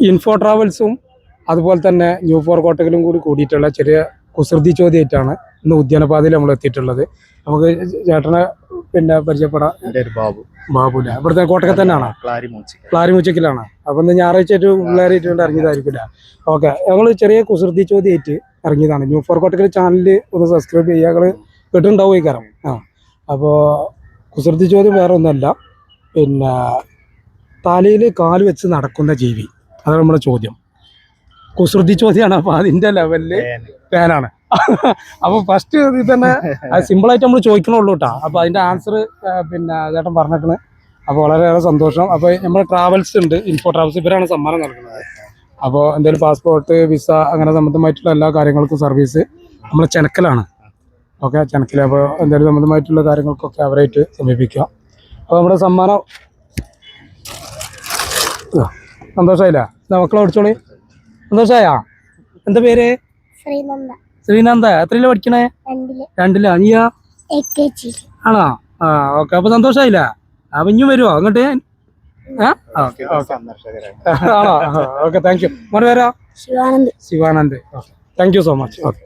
Info ട്രാവൽസും അതുപോലെ തന്നെ new four കോട്ടകലും കൂടിയിട്ടുള്ള ചെറിയ കുസൃതി ചോദ്യമായിട്ടാണ് ഇന്ന് ഉദ്യാനപാതയിൽ നമ്മൾ എത്തിയിട്ടുള്ളത്. നമുക്ക് ചേട്ടനെ പിന്നെ പരിചയപ്പെടാം. ബാബുല ഇവിടുത്തെ കോട്ടക്കൽ തന്നെയാണ്, ക്ലാരിമുച്ചക്കിലാണ്. അപ്പൊ ഇന്ന് ഞായറാഴ്ച പിള്ളേരായിട്ട് ഇറങ്ങിയതായിരിക്കില്ല. ഓക്കെ, ഞങ്ങൾ ചെറിയ കുസൃതി ചോദ്യമായിട്ട് ഇറങ്ങിയതാണ്. ന്യൂ ഫോർ കോട്ടക്കൽ ചാനലിൽ ഒന്ന് സബ്സ്ക്രൈബ് ചെയ്യുക, ഞങ്ങൾ കേട്ടുണ്ടാവും ഈ കാരം. അപ്പോൾ കുസൃതി ചോദ്യം വേറെ ഒന്നല്ല, പിന്നെ തലയിൽ കാല് വെച്ച് നടക്കുന്ന ജീവി, അതാണ് നമ്മുടെ ചോദ്യം. കുസൃതി ചോദ്യമാണ്. അപ്പോൾ അതിൻ്റെ ലെവലിൽ ഫാനാണ്. അപ്പോൾ ഫസ്റ്റ് ഇത് തന്നെ സിമ്പിളായിട്ട് നമ്മൾ ചോദിക്കണുള്ളൂ കേട്ടോ. അപ്പോൾ അതിൻ്റെ ആൻസർ പിന്നെ ചേട്ടൻ പറഞ്ഞിട്ടുണ്ട്. അപ്പോൾ വളരെയേറെ സന്തോഷം. അപ്പോൾ നമ്മുടെ ട്രാവൽസ് ഉണ്ട്, ഇൻഫോ ട്രാവൽസ്, ഇവരാണ് സമ്മാനം നൽകുന്നത്. അപ്പോൾ എന്തെങ്കിലും പാസ്പോർട്ട്, വിസ അങ്ങനെ സംബന്ധമായിട്ടുള്ള എല്ലാ കാര്യങ്ങൾക്കും സർവീസ് നമ്മൾ ചെനക്കലാണ്. ഓക്കെ, ചെനക്കൽ. അപ്പോൾ എന്തെങ്കിലും സംബന്ധമായിട്ടുള്ള കാര്യങ്ങൾക്കൊക്കെ അവരായിട്ട് സമീപിക്കുക. അപ്പോൾ നമ്മുടെ സമ്മാനം സന്തോഷമായില്ല? മക്കളെ ഓടിച്ചോളി. സന്തോഷായാ? എന്താ പേര്? ശ്രീനന്ദ. എത്രയില പഠിക്കണേ? 2ല്. നീയാ? ആണോ? ഓക്കെ. അപ്പൊ സന്തോഷായില്ല? അപ്പൊ ഇഞ്ഞും വരുമോ അങ്ങോട്ട്? ആണോ? Okay, thank you. മോനെ പേരാ? Shivanand. Okay, thank you so much. Okay.